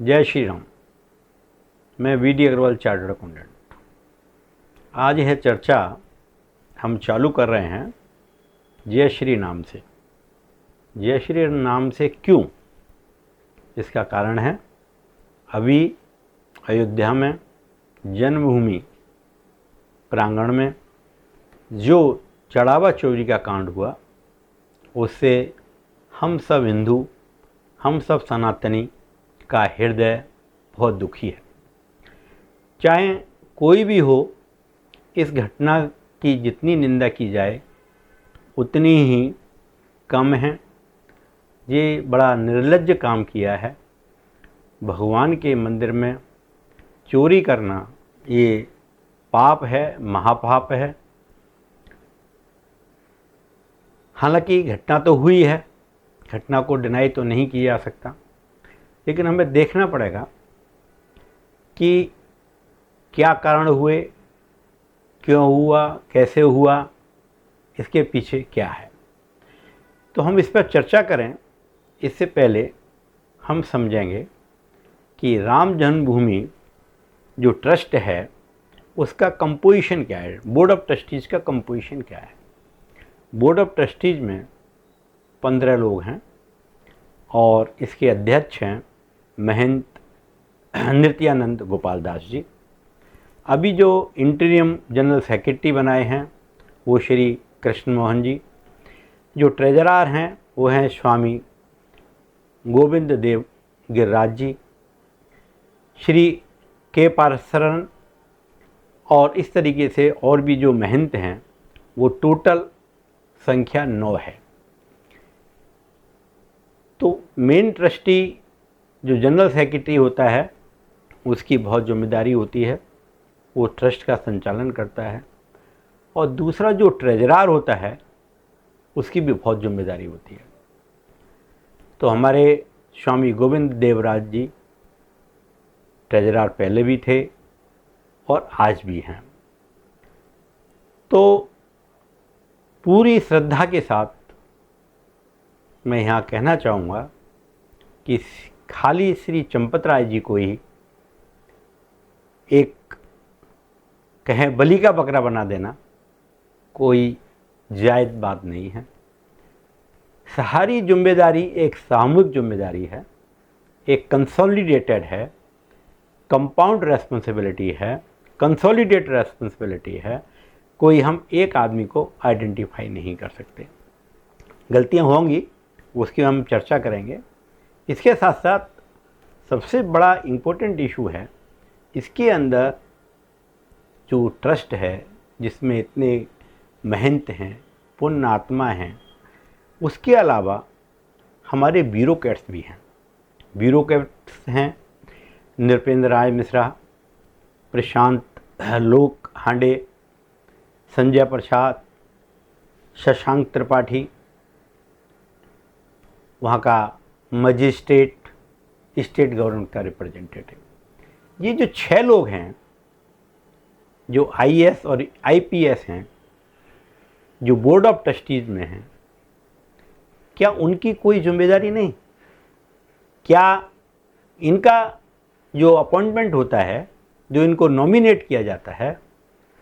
जय श्री राम। मैं VD Agarwal, chartered accountant. आज यह चर्चा हम चालू कर रहे हैं जय श्री नाम से। जय श्री नाम से क्यों? इसका कारण है अभी अयोध्या में जन्मभूमि प्रांगण में जो चढ़ावा चोरी का कांड हुआ, उससे हम सब हिंदू, हम सब सनातनी का हृदय बहुत दुखी है। चाहे कोई भी हो, इस घटना की जितनी निंदा की जाए उतनी ही कम है। ये बड़ा निर्लज्ज काम किया है। भगवान के मंदिर में चोरी करना ये पाप है, महापाप है। हालांकि घटना तो हुई है, घटना को डिनाई तो नहीं किया जा सकता, लेकिन हमें देखना पड़ेगा कि क्या कारण हुए, क्यों हुआ, कैसे हुआ, इसके पीछे क्या है। तो हम इस पर चर्चा करें इससे पहले हम समझेंगे कि राम जन्मभूमि जो ट्रस्ट है उसका कंपोजिशन क्या है, बोर्ड ऑफ ट्रस्टीज़ का कंपोजिशन क्या है। बोर्ड ऑफ ट्रस्टीज़ में 15 लोग हैं और इसके अध्यक्ष हैं महंत नित्यानंद गोपाल दास जी। अभी जो इंटीरियम जनरल सेक्रेटरी बनाए हैं वो श्री कृष्ण मोहन जी। जो ट्रेजरार हैं वो हैं स्वामी गोविंद देव गिरिराज जी, श्री के पारसरन, और इस तरीके से और भी जो महंत हैं वो टोटल संख्या 9 है। तो मेन ट्रस्टी जो जनरल सेक्रेटरी होता है उसकी बहुत जिम्मेदारी होती है, वो ट्रस्ट का संचालन करता है। और दूसरा जो ट्रेजरार होता है उसकी भी बहुत जिम्मेदारी होती है। तो हमारे स्वामी गोविंद देवराज जी ट्रेजरार पहले भी थे और आज भी हैं। तो पूरी श्रद्धा के साथ मैं यहाँ कहना चाहूँगा कि खाली श्री चंपत राय जी को ही एक कहें बलि का बकरा बना देना कोई जायज़ बात नहीं है। सारी जिम्मेदारी एक सामूहिक जिम्मेदारी है, एक कंसोलिडेटेड है, कंपाउंड रेस्पॉन्सिबिलिटी है, कंसोलिडेटेड रेस्पॉन्सिबिलिटी है। कोई हम एक आदमी को आइडेंटिफाई नहीं कर सकते। गलतियां होंगी, उसकी हम चर्चा करेंगे। इसके साथ साथ सबसे बड़ा इम्पोर्टेंट इशू है, इसके अंदर जो ट्रस्ट है जिसमें इतने महंत हैं, पुण्य आत्मा हैं, उसके अलावा हमारे ब्यूरोक्रेट्स भी हैं। ब्यूरोक्रेट्स हैं नृपेंद्र राय मिश्रा, प्रशांत लोक हांडे, संजय प्रसाद, शशांक त्रिपाठी, वहाँ का मजिस्ट्रेट, स्टेट गवर्नमेंट का रिप्रेजेंटेटिव। ये जो 6 लोग हैं जो आईएएस और आईपीएस हैं, जो बोर्ड ऑफ ट्रस्टीज में हैं, क्या उनकी कोई जिम्मेदारी नहीं? क्या इनका जो अपॉइंटमेंट होता है, जो इनको नॉमिनेट किया जाता है,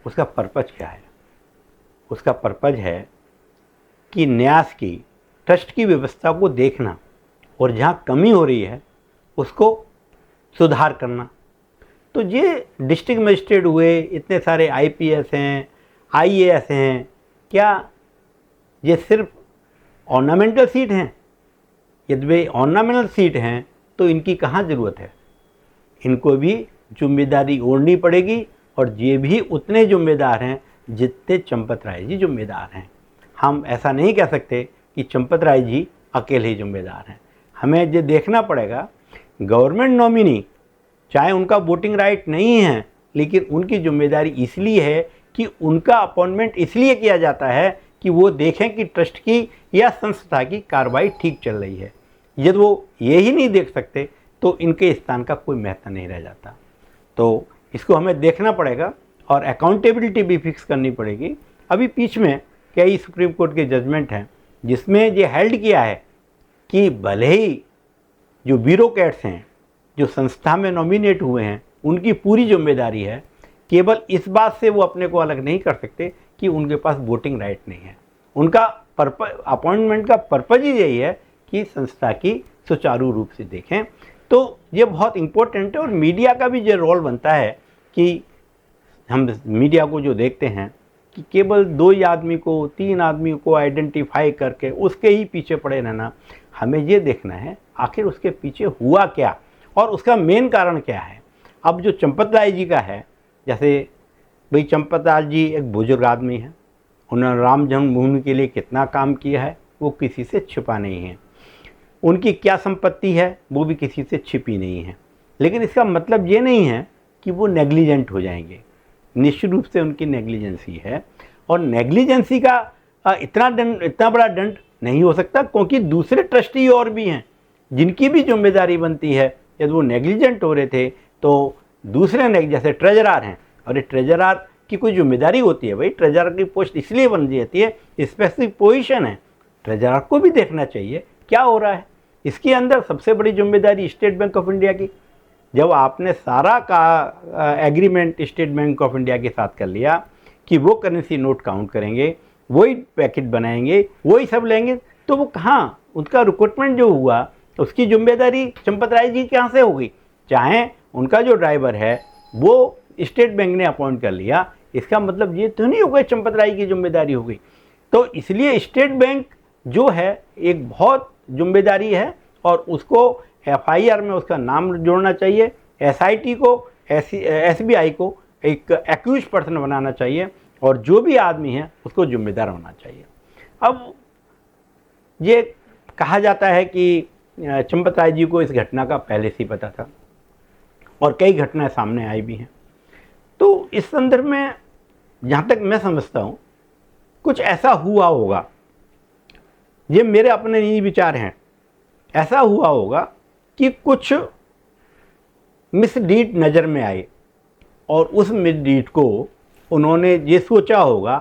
उसका पर्पज़ क्या है? उसका पर्पज़ है कि न्यास की, ट्रस्ट की व्यवस्था को देखना और जहाँ कमी हो रही है उसको सुधार करना। तो ये डिस्ट्रिक्ट मजिस्ट्रेट हुए, इतने सारे आईपीएस हैं, आईएएस हैं, क्या ये सिर्फ ऑर्नामेंटल सीट हैं? यदि वे ऑर्नामेंटल सीट हैं तो इनकी कहाँ ज़रूरत है? इनको भी जिम्मेदारी ओढ़नी पड़ेगी, और ये भी उतने जिम्मेदार हैं जितने चंपत राय जी जिम्मेदार हैं। हम ऐसा नहीं कह सकते कि चंपत राय जी अकेले ही जिम्मेदार हैं। हमें ये देखना पड़ेगा, गवर्नमेंट नॉमिनी चाहे उनका वोटिंग राइट नहीं है, लेकिन उनकी जिम्मेदारी इसलिए है कि उनका अपॉइंटमेंट इसलिए किया जाता है कि वो देखें कि ट्रस्ट की या संस्था की कार्रवाई ठीक चल रही है। यदि वो यही नहीं देख सकते तो इनके स्थान का कोई महत्व नहीं रह जाता। तो इसको हमें देखना पड़ेगा और अकाउंटेबिलिटी भी फिक्स करनी पड़ेगी। अभी बीच में कई सुप्रीम कोर्ट के जजमेंट हैं जिसमें ये हेल्ड किया है कि भले ही जो ब्यूरोक्रेट्स हैं जो संस्था में नॉमिनेट हुए हैं उनकी पूरी जिम्मेदारी है। केवल इस बात से वो अपने को अलग नहीं कर सकते कि उनके पास वोटिंग राइट नहीं है। उनका अपॉइंटमेंट का पर्पज़ ही यही है कि संस्था की सुचारू रूप से देखें। तो ये बहुत इम्पोर्टेंट है। और मीडिया का भी ये रोल बनता है कि हम मीडिया को जो देखते हैं कि केवल 2 ही आदमी को, 3 आदमी को आइडेंटिफाई करके उसके ही पीछे पड़े रहना। हमें ये देखना है आखिर उसके पीछे हुआ क्या और उसका मेन कारण क्या है। अब जो चंपत राय जी का है, जैसे भाई चंपत राय जी एक बुजुर्ग आदमी है, उन्होंने राम जन्मभूमि के लिए कितना काम किया है वो किसी से छिपा नहीं है। उनकी क्या संपत्ति है वो भी किसी से छिपी नहीं है। लेकिन इसका मतलब ये नहीं है कि वो नेग्लिजेंट हो जाएंगे। निश्चित रूप से उनकी नेग्लिजेंसी है, और नेग्लिजेंसी का इतना बड़ा दंड नहीं हो सकता, क्योंकि दूसरे ट्रस्टी और भी हैं जिनकी भी जिम्मेदारी बनती है। यदि वो नेग्लिजेंट हो रहे थे तो दूसरे जैसे ट्रेजरार हैं, और ये ट्रेजरार की कोई जिम्मेदारी होती है। भाई ट्रेजरार की पोस्ट इसलिए बन जाती है, स्पेसिफिक पोजीशन है, ट्रेजरार को भी देखना चाहिए क्या हो रहा है। इसके अंदर सबसे बड़ी जिम्मेदारी स्टेट बैंक ऑफ इंडिया की। जब आपने सारा का agreement state bank of India के साथ कर लिया कि वो करेंसी नोट काउंट करेंगे, वही पैकेट बनाएंगे, वही सब लेंगे, तो वो कहाँ उनका रिक्रूटमेंट जो हुआ उसकी जिम्मेदारी चंपत राय जी कहाँ से होगी। चाहे उनका जो ड्राइवर है वो स्टेट बैंक ने अपॉइंट कर लिया, इसका मतलब ये तो नहीं होगा चंपत राय की जिम्मेदारी हो गई। तो इसलिए स्टेट बैंक जो है एक बहुत जिम्मेदारी है, और उसको एफआईआर में उसका नाम जोड़ना चाहिए। एसआईटी को, एसबीआई को एक एक्यूज पर्सन बनाना चाहिए, और जो भी आदमी है उसको जिम्मेदार होना चाहिए। अब ये कहा जाता है कि चंपत राय जी को इस घटना का पहले से ही पता था, और कई घटनाएं सामने आई भी हैं। तो इस संदर्भ में जहाँ तक मैं समझता हूँ कुछ ऐसा हुआ होगा, ये मेरे अपने निजी विचार हैं, ऐसा हुआ होगा कि कुछ मिसडीड नज़र में आए, और उस मिसडीड को उन्होंने ये सोचा होगा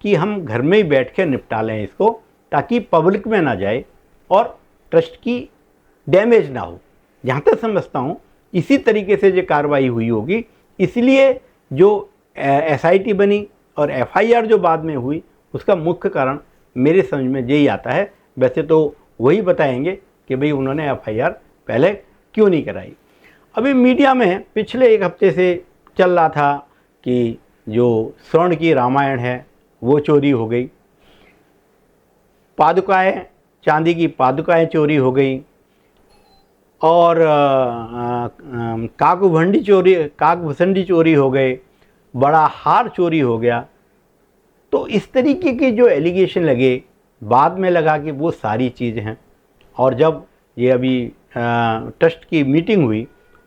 कि हम घर में ही बैठ के निपटा लें इसको, ताकि पब्लिक में ना जाए और ट्रस्ट की डैमेज ना हो। जहाँ तक समझता हूँ इसी तरीके से जो कार्रवाई हुई होगी, इसलिए जो एसआईटी बनी और एफआईआर जो बाद में हुई उसका मुख्य कारण मेरे समझ में यही आता है। वैसे तो वही बताएंगे कि भाई उन्होंने एफआईआर पहले क्यों नहीं कराई। अभी मीडिया में पिछले 1 हफ्ते से चल रहा था कि जो स्वर्ण की रामायण है वो चोरी हो गई, पादुकाएं, चांदी की पादुकाएं चोरी हो गई, और काकभूषणी चोरी हो गए, बड़ा हार चोरी हो गया। तो इस तरीके के जो एलिगेशन लगे, बाद में लगा कि वो सारी चीज़ हैं, और जब ये अभी ट्रस्ट की मीटिंग हुई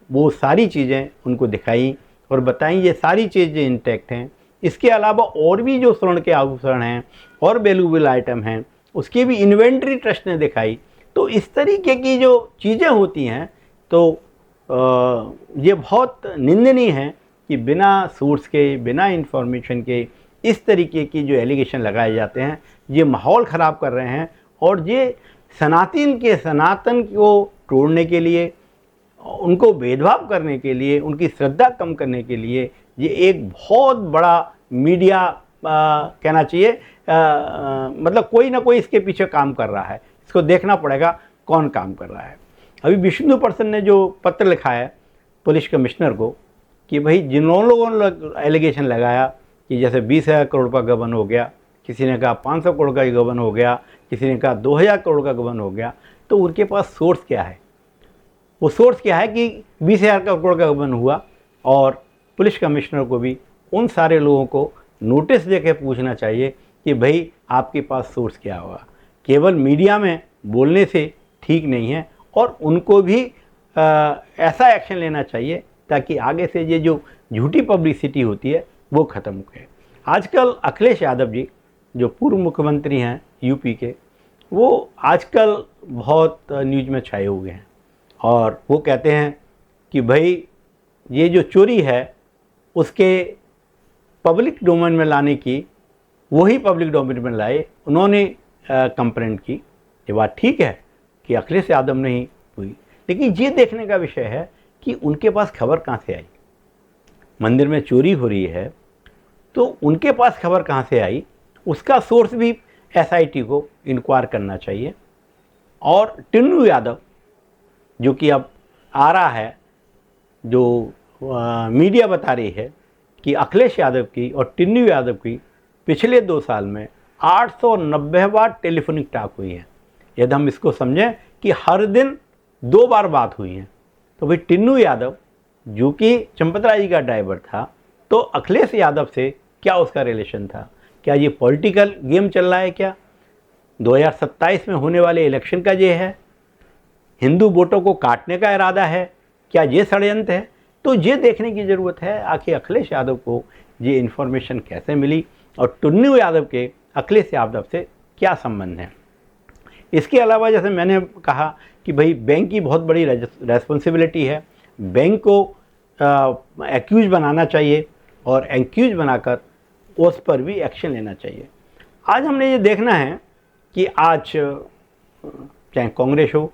वो सारी चीज़ें उनको दिखाई और बताई, ये सारी चीज़ें इंटैक्ट हैं। इसके अलावा और भी जो स्वर्ण के आभूषण हैं और वैल्यूएबल आइटम हैं उसकी भी इन्वेंट्री ट्रस्ट ने दिखाई। तो इस तरीके की जो चीज़ें होती हैं तो ये बहुत निंदनीय है कि बिना सोर्स के, बिना इंफॉर्मेशन के इस तरीके की जो एलिगेशन लगाए जाते हैं, ये माहौल ख़राब कर रहे हैं, और ये सनातन को तोड़ने के लिए, उनको भेदभाव करने के लिए, उनकी श्रद्धा कम करने के लिए ये एक बहुत बड़ा मीडिया कहना चाहिए, मतलब कोई ना कोई इसके पीछे काम कर रहा है। इसको देखना पड़ेगा कौन काम कर रहा है। अभी विष्णु पर्सन ने जो पत्र लिखा है पुलिस कमिश्नर को कि भाई जिन लोगों ने एलिगेशन लगाया कि जैसे 20,000 करोड़ का गबन हो गया, किसी ने कहा 500 करोड़ का गबन हो गया, किसी ने कहा 2,000 करोड़ का गबन हो गया, तो उनके पास सोर्स क्या है? वो सोर्स क्या है कि 20,000 करोड़ का गबन हुआ। और पुलिस कमिश्नर को भी उन सारे लोगों को नोटिस देके पूछना चाहिए कि भाई आपके पास सोर्स क्या होगा। केवल मीडिया में बोलने से ठीक नहीं है, और उनको भी ऐसा एक्शन लेना चाहिए ताकि आगे से ये जो झूठी पब्लिसिटी होती है वो ख़त्म हो। आजकल अखिलेश यादव जी जो पूर्व मुख्यमंत्री हैं यूपी के, वो आजकल बहुत न्यूज़ में छाए हुए हैं, और वो कहते हैं कि भाई ये जो चोरी है उसके पब्लिक डोमेन में लाने की, वही पब्लिक डोमेन में लाए, उन्होंने कंप्लेंट की। ये बात ठीक है कि अखिलेश यादव ने ही हुई, लेकिन ये देखने का विषय है कि उनके पास खबर कहाँ से आई। मंदिर में चोरी हो रही है तो उनके पास खबर कहाँ से आई, उसका सोर्स भी एसआईटी को इंक्वायर करना चाहिए। और टिन्नू यादव जो कि अब आ रहा है, जो मीडिया बता रही है कि अखिलेश यादव की और टिन्नू यादव की पिछले 2 साल में 890 बार टेलीफोनिक टॉक हुई है। यदि हम इसको समझें कि हर दिन 2 बार बात हुई है, तो भाई टिन्नू यादव जो कि चंपत राय जी का ड्राइवर था, तो अखिलेश यादव से क्या उसका रिलेशन था? क्या ये पॉलिटिकल गेम चल रहा है? क्या 2027 में होने वाले इलेक्शन का ये है? हिंदू वोटों को काटने का इरादा है? क्या ये षड्यंत्र है? तो ये देखने की ज़रूरत है आखिर अखिलेश यादव को ये इन्फॉर्मेशन कैसे मिली और टिन्नू यादव के अखिलेश यादव से क्या संबंध है। इसके अलावा जैसे मैंने कहा कि भाई बैंक की बहुत बड़ी रेस्पॉन्सिबिलिटी है, बैंक को एक्यूज बनाना चाहिए और एक्यूज बनाकर उस पर भी एक्शन लेना चाहिए। आज हमने ये देखना है कि आज चाहे कांग्रेस हो,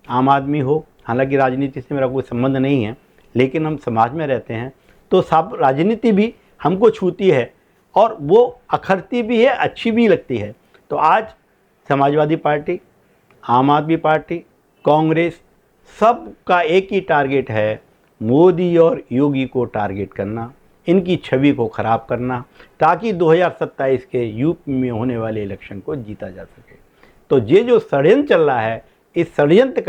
आम आदमी हो, हालांकि राजनीति से मेरा कोई संबंध नहीं है, लेकिन हम समाज में रहते हैं तो सब राजनीति भी हमको छूती है और वो अखरती भी है, अच्छी भी लगती है। तो आज समाजवादी पार्टी, आम आदमी पार्टी, कांग्रेस, सब का एक ही टारगेट है, मोदी और योगी को टारगेट करना, इनकी छवि को ख़राब करना, ताकि 2027 के यूपी में होने वाले इलेक्शन को जीता जा सके। तो ये जो षड्यंत्र चल रहा है, इस षड्यंत्र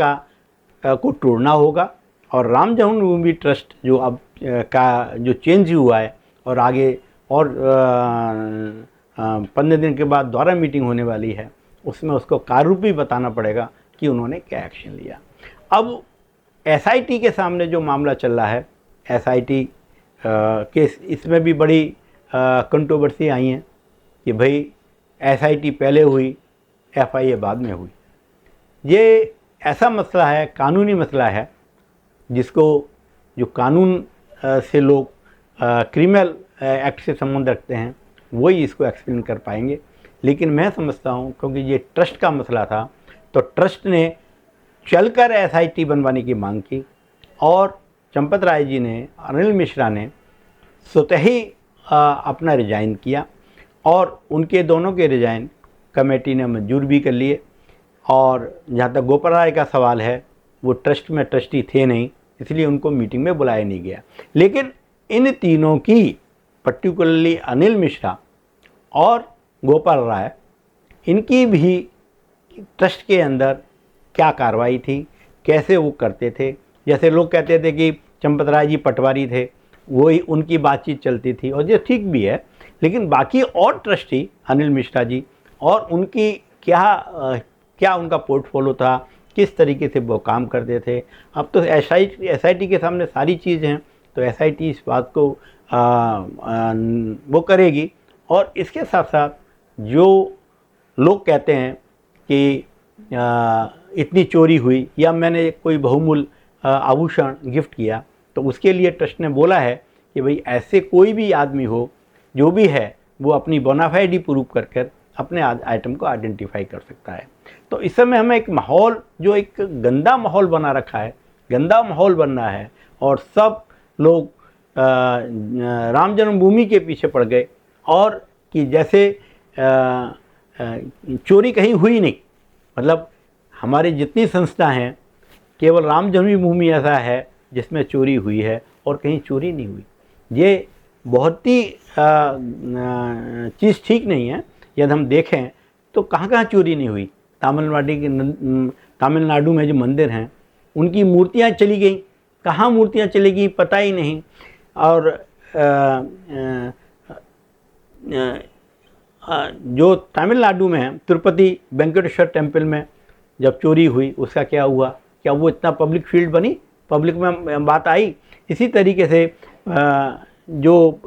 को तोड़ना होगा। और राम जन्मभूमि ट्रस्ट जो अब का जो चेंज हुआ है और आगे और 15 दिन के बाद दोबारा मीटिंग होने वाली है, उसमें उसको कार्यरूपी बताना पड़ेगा कि उन्होंने क्या एक्शन लिया। अब एसआईटी के सामने जो मामला चल रहा है, एसआईटी के इसमें भी बड़ी कंट्रोवर्सी आई हैं कि भाई एसआईटी पहले हुई, एफआईए बाद में हुई। ये ऐसा मसला है, कानूनी मसला है, जिसको जो कानून से लोग क्रिमिनल एक्ट से संबंध रखते हैं वही इसको एक्सप्लेन कर पाएंगे। लेकिन मैं समझता हूँ क्योंकि ये ट्रस्ट का मसला था, तो ट्रस्ट ने चलकर एसआईटी बनवाने की मांग की और चंपत राय जी ने, अनिल मिश्रा ने स्वतः ही अपना रिजाइन किया और उनके दोनों के रिजाइन कमेटी ने मंजूर भी कर लिए। और जहाँ तक गोपाल राय का सवाल है, वो ट्रस्ट में ट्रस्टी थे नहीं, इसलिए उनको मीटिंग में बुलाया नहीं गया। लेकिन इन तीनों की, पर्टिकुलरली अनिल मिश्रा और गोपाल राय, इनकी भी ट्रस्ट के अंदर क्या कार्रवाई थी, कैसे वो करते थे। जैसे लोग कहते थे कि चंपत राय जी पटवारी थे, वही उनकी बातचीत चलती थी और ये ठीक भी है, लेकिन बाकी और ट्रस्टी अनिल मिश्रा जी और उनकी क्या उनका पोर्टफोलियो था, किस तरीके से वो काम करते थे। अब तो एसआईटी के सामने सारी चीज़ हैं, तो एसआईटी इस बात को वो करेगी। और इसके साथ साथ जो लोग कहते हैं कि इतनी चोरी हुई या मैंने कोई बहुमूल्य आभूषण गिफ्ट किया, तो उसके लिए ट्रस्ट ने बोला है कि भाई ऐसे कोई भी आदमी हो जो भी है, वो अपनी बोनाफाइड प्रूव कर अपने आइटम को आइडेंटिफाई कर सकता है। तो इस समय हमें एक माहौल, जो एक गंदा माहौल बना रखा है, गंदा माहौल बन रहा है और सब लोग राम जन्मभूमि के पीछे पड़ गए और कि जैसे चोरी कहीं हुई नहीं। मतलब हमारी जितनी संस्था हैं, केवल राम जन्मभूमि ऐसा है जिसमें चोरी हुई है और कहीं चोरी नहीं हुई। ये बहुत ही चीज़ ठीक नहीं है। यदि हम देखें तो कहाँ कहाँ चोरी नहीं हुई। तमिलनाडु में जो मंदिर हैं, उनकी मूर्तियाँ चली गई, कहाँ मूर्तियाँ चली गई पता ही नहीं। और जो तमिलनाडु में है, तिरुपति वेंकटेश्वर टेम्पल में जब चोरी हुई, उसका क्या हुआ? क्या वो इतना पब्लिक फील्ड बनी, पब्लिक में बात आई? इसी तरीके से जो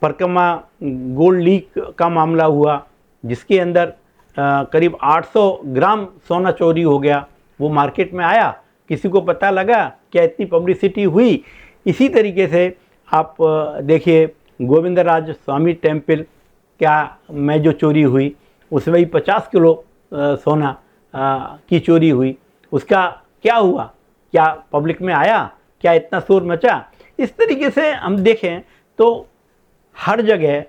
परकमा गोल्ड लीक का मामला हुआ, जिसके अंदर करीब 800 ग्राम सोना चोरी हो गया, वो मार्केट में आया, किसी को पता लगा? क्या इतनी पब्लिसिटी हुई? इसी तरीके से आप देखिए गोविंदराज स्वामी टेम्पल में जो चोरी हुई, उसमें भी 50 किलो सोना की चोरी हुई। उसका क्या हुआ? क्या पब्लिक में आया, क्या इतना शोर मचा। इस तरीके से हम देखें तो हर जगह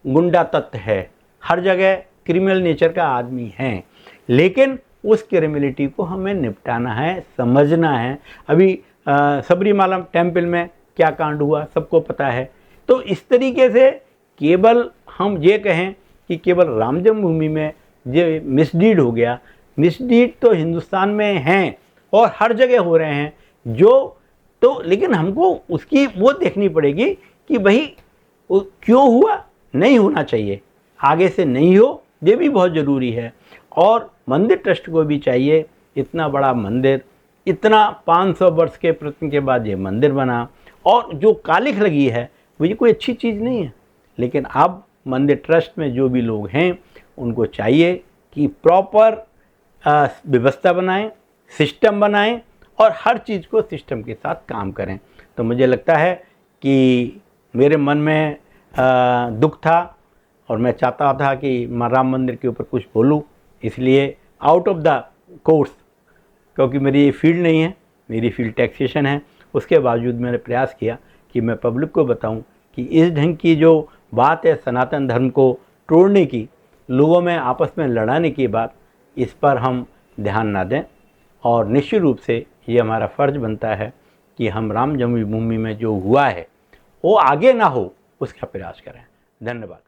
गुंडा तत्व है, हर जगह क्रिमिनल नेचर का आदमी है, लेकिन उस क्रिमिनलिटी को हमें निपटाना है, समझना है। अभी सबरीमाला टेम्पल में क्या कांड हुआ सबको पता है। तो इस तरीके से केवल हम ये कहें कि केवल राम जन्मभूमि में ये मिसडीड हो गया, मिसडीड तो हिंदुस्तान में हैं और हर जगह हो रहे हैं, जो तो लेकिन हमको उसकी वो देखनी पड़ेगी कि भाई क्यों हुआ, नहीं होना चाहिए, आगे से नहीं हो, ये भी बहुत ज़रूरी है। और मंदिर ट्रस्ट को भी चाहिए, इतना बड़ा मंदिर, इतना 500 वर्ष के प्रयत्न के बाद ये मंदिर बना, और जो कालिख लगी है वो ये कोई अच्छी चीज़ नहीं है। लेकिन अब मंदिर ट्रस्ट में जो भी लोग हैं उनको चाहिए कि प्रॉपर व्यवस्था बनाएं, सिस्टम बनाएं और हर चीज़ को सिस्टम के साथ काम करें। तो मुझे लगता है कि मेरे मन में दुख था और मैं चाहता था कि राम मंदिर के ऊपर कुछ बोलूं, इसलिए आउट ऑफ द कोर्स, क्योंकि मेरी ये फील्ड नहीं है, मेरी फील्ड टैक्सेशन है, उसके बावजूद मैंने प्रयास किया कि मैं पब्लिक को बताऊं कि इस ढंग की जो बात है सनातन धर्म को तोड़ने की, लोगों में आपस में लड़ाने की बात, इस पर हम ध्यान ना दें। और निश्चित रूप से ये हमारा फ़र्ज़ बनता है कि हम राम जन्मभूमि में जो हुआ है वो आगे ना हो उसका प्रयास करें। धन्यवाद।